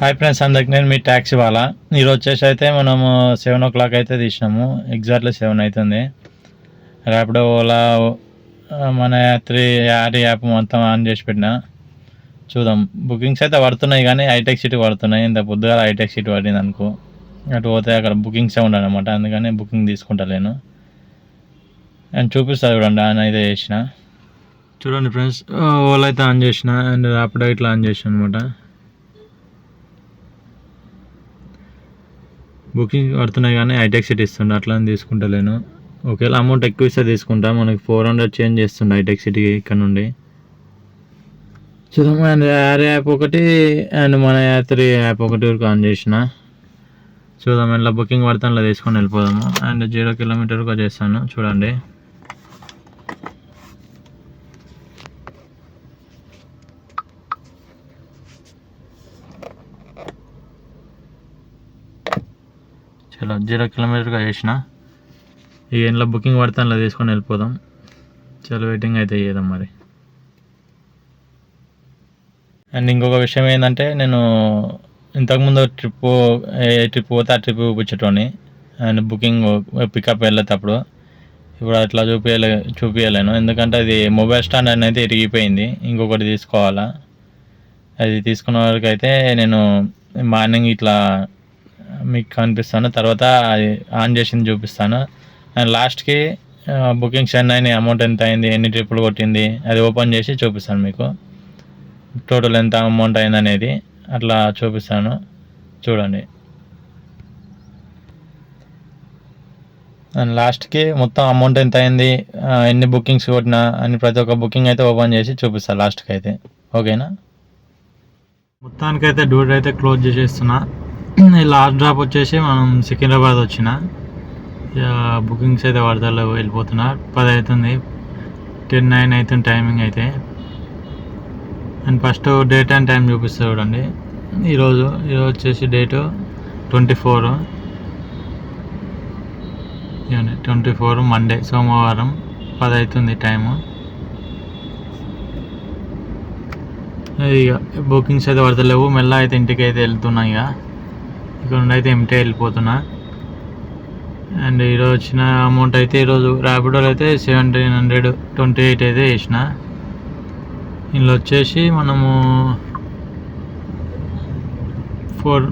Hi friends, అందరికి నేను మీ taxi వాళ్ళ. ఈరోజు వచ్చేసి అయితే మనము 7 o'clock అయితే తీసినాము. ఎగ్జాక్ట్లీ 7 అవుతుంది. ర్యాపిడో, ఓలా, మన యాడ్ యాప్ మొత్తం ఆన్ చేసి పెట్టిన. చూద్దాం, బుకింగ్స్ అయితే పడుతున్నాయి కానీ హైటెక్ సిటీ పడుతున్నాయి. ఇంత పొద్దుగా హైటెక్ సిటీ పడింది అనుకో, అటు పోతే అక్కడ బుకింగ్సే ఉండనమాట. అందుకని బుకింగ్ తీసుకుంటలేను. అండ్ చూపిస్తా చూడండి, ఆన్ అయితే చేసిన. చూడండి ఫ్రెండ్స్, ఓలా అయితే ఆన్ చేసిన అండ్ ర్యాపిడో ఇట్లా ఆన్ చేసిన అనమాట. బుకింగ్ పడుతున్నాయి కానీ హైటెక్ సిటీ ఇస్తుండే, అట్లా తీసుకుంటలేను. ఒకవేళ అమౌంట్ ఎక్కువ ఇస్తే తీసుకుంటా. మనకి 400 చేంజ్ చేస్తుండే హైటెక్ సిటీకి ఇక్కడ నుండి. చూద్దాం. అండ్ యార్ యాప్ ఒకటి అండ్ మన యాత్రి యాప్ ఒకటి వరకు ఆన్ చేసిన. చూద్దాం, ఇలా బుకింగ్ పడితే అలా తీసుకొని వెళ్ళిపోదాము. అండ్ 0 kilometer వరకు చేస్తాను చూడండి. చలో 0 kilometer చేసిన. ఈ ఇంట్లో బుకింగ్ పడితే అలా తీసుకొని వెళ్ళిపోదాం. చలో వెయిటింగ్ అయితే చేద్దాం మరి. అండ్ ఇంకొక విషయం ఏంటంటే, నేను ఇంతకుముందు ట్రిప్ పోతే ఆ ట్రిప్ చూపించేటోని. అండ్ బుకింగ్ పికప్ వెళ్ళేటప్పుడు ఇప్పుడు అట్లా చూపించలేను. ఎందుకంటే అది మొబైల్ స్టాండ్ అనేది ఇరిగిపోయింది. ఇంకొకటి తీసుకోవాలా. అది తీసుకున్న వరకు అయితే నేను మార్నింగ్ ఇట్లా మీకు కనిపిస్తాను, తర్వాత అది ఆన్ చేసింది చూపిస్తాను. అండ్ లాస్ట్కి బుకింగ్స్ ఎన్ని అయినాయి, అమౌంట్ ఎంత అయింది, ఎన్ని ట్రిప్పులు కొట్టింది అది ఓపెన్ చేసి చూపిస్తాను మీకు. టోటల్ ఎంత అమౌంట్ అయింది అనేది అట్లా చూపిస్తాను చూడండి. అండ్ లాస్ట్కి మొత్తం అమౌంట్ ఎంత అయింది, ఎన్ని బుకింగ్స్ కొట్టినా అని ప్రతి ఒక్క బుకింగ్ అయితే ఓపెన్ చేసి చూపిస్తాను లాస్ట్కి అయితే. ఓకేనా? మొత్తానికైతే డోర్ అయితే క్లోజ్ చేసేస్తున్నా. లాస్ట్ డ్రాప్ వచ్చేసి మనం సికింద్రాబాద్ వచ్చిన. బుకింగ్స్ అయితే వాడతాలో వెళ్ళిపోతున్నా. 10 అవుతుంది, 10:09 అవుతుంది టైమింగ్ అయితే. And first date and time చూపిస్తా చూడండి. ఈరోజు వచ్చేసి డేటు 24 మండే, సోమవారం. 10 అవుతుంది టైము. ఇక బుకింగ్స్ అయితే పడతలేవు. మెల్ల అయితే ఇంటికి అయితే వెళ్తున్నా. ఇక్కడ నుండి అయితే ఎంటీ వెళ్ళిపోతున్నా. అండ్ ఈరోజు వచ్చిన అమౌంట్ అయితే ఈరోజు ర్యాపిడోలో అయితే 1728 అయితే వేసిన. ఇందులో వచ్చేసి మనము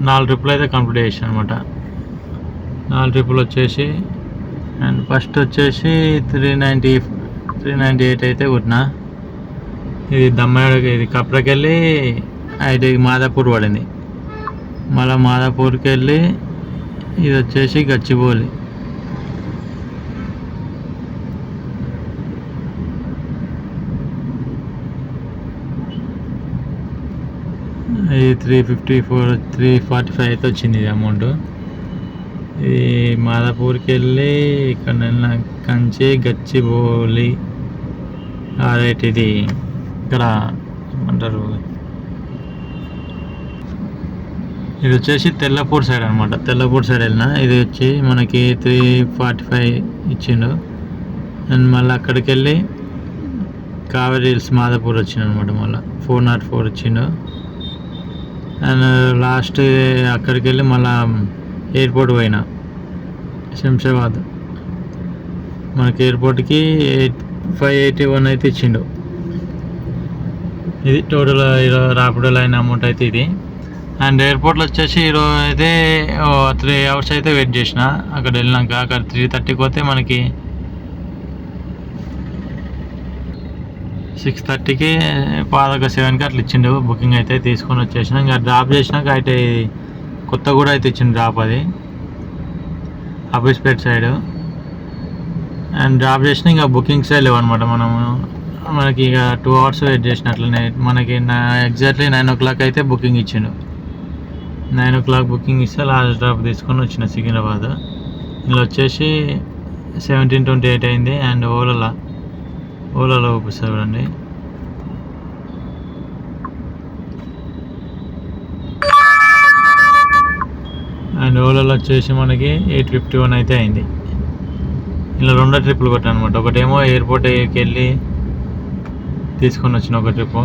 4 ట్రిప్పులు అయితే కంప్లీట్ చేసాను అనమాట. 4 ట్రిప్పులు వచ్చేసి. అండ్ ఫస్ట్ వచ్చేసి 398 అయితే కొట్టిన. ఇది దమ్మాడికి, ఇది కప్రకి వెళ్ళి అయితే మాదాపూర్ పడింది. మళ్ళీ మాదాపూర్కి వెళ్ళి ఇది వచ్చేసి గచ్చిబౌలి. ఇది 345 అయితే వచ్చింది ఇది అమౌంట్. ఇది మాదాపూర్కి వెళ్ళి ఇక్కడ కంచి గచ్చిబౌలి. రైట్, ఇది ఇక్కడ ఏమంటారు, ఇది వచ్చేసి తెల్లపూర్ సైడ్ అనమాట. తెల్లపూర్ సైడ్ వెళ్ళిన. ఇది వచ్చి మనకి 345 ఇచ్చిండు. అండ్ మళ్ళీ అక్కడికి వెళ్ళి కావేరీ హిల్స్ మాదాపూర్ వచ్చిండు అనమాట. మళ్ళీ 404 ఇచ్చిండు. అండ్ లాస్ట్ అక్కడికి వెళ్ళి మళ్ళీ ఎయిర్పోర్ట్ పోయినా, శంషాబాద్. మనకి ఎయిర్పోర్ట్కి 581 అయితే ఇచ్చిండు. ఇది టోటల్ ర్యాపిడోలో అయిన అమౌంట్ అయితే ఇది. అండ్ ఎయిర్పోర్ట్లో వచ్చేసి ఈరోజు అయితే 3 hours అయితే వెయిట్ చేసిన. అక్కడ వెళ్ళినాక అక్కడ 3:30కి పోతే మనకి 6:30కి పాదక 7కి అట్లా ఇచ్చిండు. బుకింగ్ అయితే తీసుకొని వచ్చేసిన. ఇంకా డ్రాప్ చేసినాక అయితే కొత్తగూడ అయితే ఇచ్చిండు డ్రాప్, అది అబీస్పేట్ సైడ్. అండ్ డ్రాప్ చేసిన ఇంకా బుకింగ్సే లేవు అనమాట. మనకి ఇక 2 hours వెయిట్ చేసినట్లనే. మనకి ఎగ్జాక్ట్లీ 9 o'clock అయితే బుకింగ్ ఇచ్చిండు. 9 o'clock బుకింగ్ ఇస్తే లాస్ట్ డ్రాప్ తీసుకొని వచ్చిన సికింద్రాబాద్. ఇలా వచ్చేసి 1728 అయింది. అండ్ ఓలాలో చూపిస్తారు చూడండి. అండ్ ఓలాలో వచ్చేసి మనకి 851 అయితే అయింది. ఇలా 2 ట్రిప్పులు కొట్టాను అనమాట. ఒకటేమో ఎయిర్పోర్ట్కి వెళ్ళి తీసుకొని వచ్చిన ఒక ట్రిప్,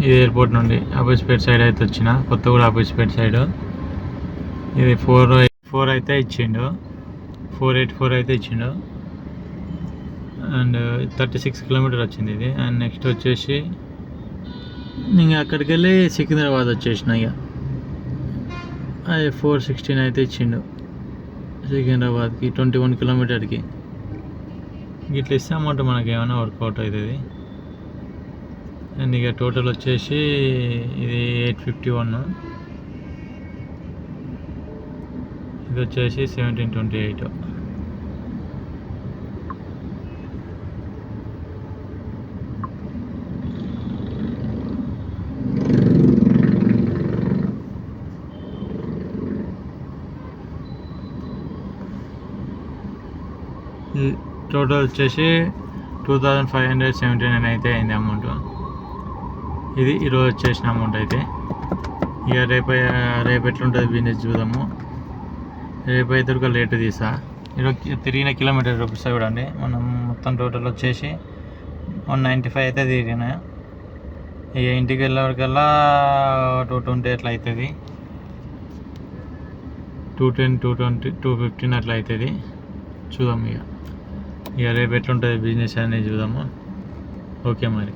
ఇది ఎయిర్పోర్ట్ నుండి ఆపోజిట్ సైడ్ అయితే వచ్చిన కొత్తగూడ ఆపోజిట్ సైడ్. ఇది 4 అయితే ఇచ్చిండు, 484 అయితే ఇచ్చిండు. అండ్ 36 కిలోమీటర్ వచ్చింది ఇది. అండ్ నెక్స్ట్ వచ్చేసి ఇంకా అక్కడికి వెళ్ళి సికింద్రాబాద్ వచ్చేసిన. ఇక అది 416 అయితే ఇచ్చిండు సికింద్రాబాద్కి 21 కిలోమీటర్కి. ఇట్లా ఇస్తే అమౌంట్ మనకి ఏమైనా వర్కౌట్ అవుతుంది. అండ్ ఇక టోటల్ వచ్చేసి ఇది 851, ఇది వచ్చేసి 1728. టోటల్ వచ్చేసి 2579 అయితే అయింది అమౌంట్. ఇది ఈరోజు వచ్చేసిన అమౌంట్ అయితే. ఇక రేపు ఎట్లుంటుంది బిజినెస్ చూద్దాము. రేపు అయితే ఒక లేట్ తీసా. ఈరోజు తిరిగిన కిలోమీటర్ రూపీస్ చూడండి. మనం మొత్తం టోటల్ వచ్చేసి 195 అయితే తిరిగిన. ఇక ఇంటికి వెళ్ళేవరకల్లా 220 అట్లా అవుతుంది, 210, 220, 215 అట్లా అవుతుంది. చూద్దాం ఇక రేపు ఎట్లుంటుంది బిజినెస్ అనేది చూద్దాము. ఓకే మరి.